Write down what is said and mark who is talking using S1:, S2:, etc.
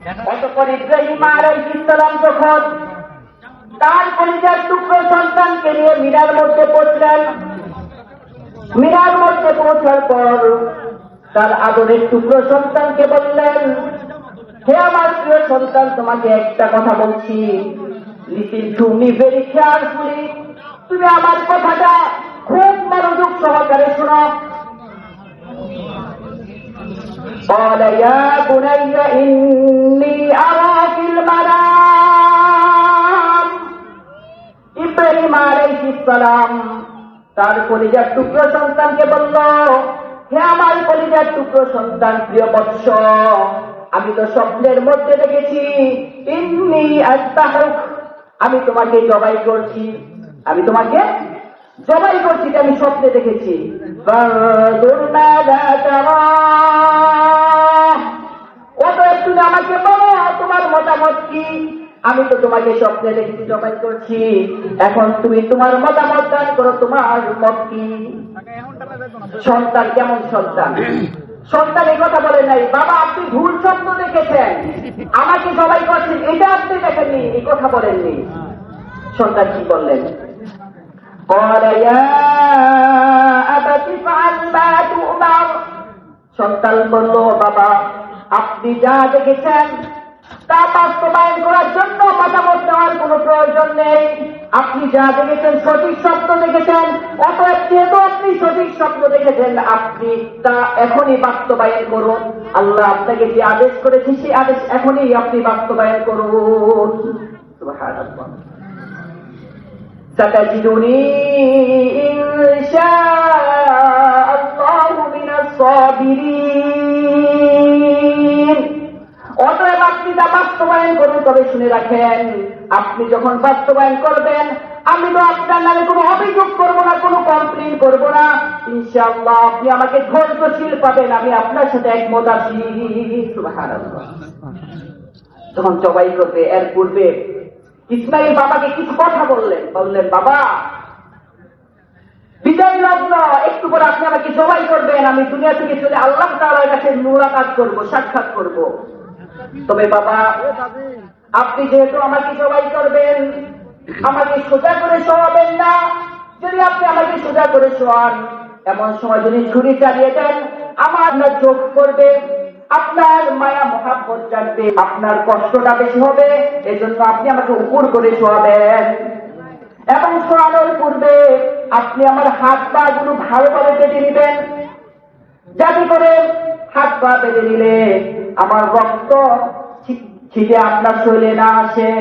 S1: অতঃপর ইব্রাহিম আলাইহিস সালাম যখন তার কলিজার টুকরো সন্তানকে নিয়ে মিনার মধ্যে পৌঁছলেন, মিনার মধ্যে পৌঁছার পর তার আদরের টুকরো সন্তানকে বললেন, হে আমার প্রিয় সন্তান, তোমাকে একটা কথা বলছি, listen to me very carefully, তুমি আমার কথাটা খুব মনোযোগ সহকারে শোনো। قال يا بني إني أرى في المنام ইব্রাহিম আলাইহিস সালাম তার কলিজার টুকরো সন্তানকে বলল, হে আমার কলিজার টুকরো সন্তান, প্রিয় বৎস, আমি তো স্বপ্নের মধ্যে দেখেছি, ইন্নী আস্তাহুক, আমি তোমাকে জবাই করছি, আমি তোমাকে জবাই করছি, আমি স্বপ্নে দেখেছি। অতএব তুমি আমাকে বলো তোমার মতামত কি? আমি তো তোমাকে স্বপ্নে দেখেছি জবাই করছি, এখন তুমি তোমার মতামত দান করো, তোমার মত কি? সন্তান কেমন সন্তান? সন্তান এই কথা বলে নাই, বাবা আপনি ভুল স্বপ্ন দেখেছেন, আমাকে জবাই করছেন, এটা আপনি দেখেননি, এই কথা বলেননি। সন্তান কি বললেন? সন্তান বলল, বাবা আপনি যা দেখেছেন তা বাস্তবায়ন করার জন্য মতামত নেওয়ার কোন প্রয়োজন নেই, আপনি যা দেখেছেন সঠিক স্বপ্ন দেখেছেন, অতএব যেহেতু আপনি সঠিক স্বপ্ন দেখেছেন আপনি তা এখনই বাস্তবায়ন করুন, আল্লাহ আপনাকে যে আদেশ করেছে সেই আদেশ এখনই আপনি বাস্তবায়ন করুন। সুবহানাল্লাহ। সাতাজিদুনি ইনশাআল্লাহু মিনাস সাবিরিন। অতএব আপনি যা বাস্তবায়ন করুন, তবে শুনে রাখেন, আপনি যখন বাস্তবায়ন করবেন আমি তো আপনার নামে কোনো অভিযোগ করব না, কোনো কমপ্লেন করব না, ইনশাআল্লাহ আপনি আমাকে ধৈর্যশীল পাবেন, আমি আপনার সাথে একমত আছি। সুবহানাল্লাহ। যখন জবাই করবে এর পূর্বে ইসমাইল বাবাকে কিছু কথা বললেন, বাবা বিজয় লগ্ন, একটু পরে আপনি আমাকে জবাই করবেন, আমি দুনিয়া থেকে চলে আল্লাহ তাআলার কাছে মুলাকাত করব, সাক্ষাৎ করব। তবে বাবা আপনি যেহেতু আমাকে জবাই করবেন, আমাকে সোজা করে শোয়াবেন না, যদি আপনি আমাকে সোজা করে শোয়ান, এমন সময় যদি ছুরি চালিয়ে দেন আমার না চোখ পড়বে, আপনার মায়া মহাব্বত জানবে, আপনার কষ্টটা বেশি হবে, এজন্য আপনি আমাকে উপর করে শোয়াবেন, এবং শোয়ানোর পূর্বে আপনি আমার হাত পা গুলো ভালোভাবে বেঁধে নেবেন, যাতে করে হাত পা বেঁধে নিলে আমার রক্ত ছিটে আপনার শরীরে না আসে।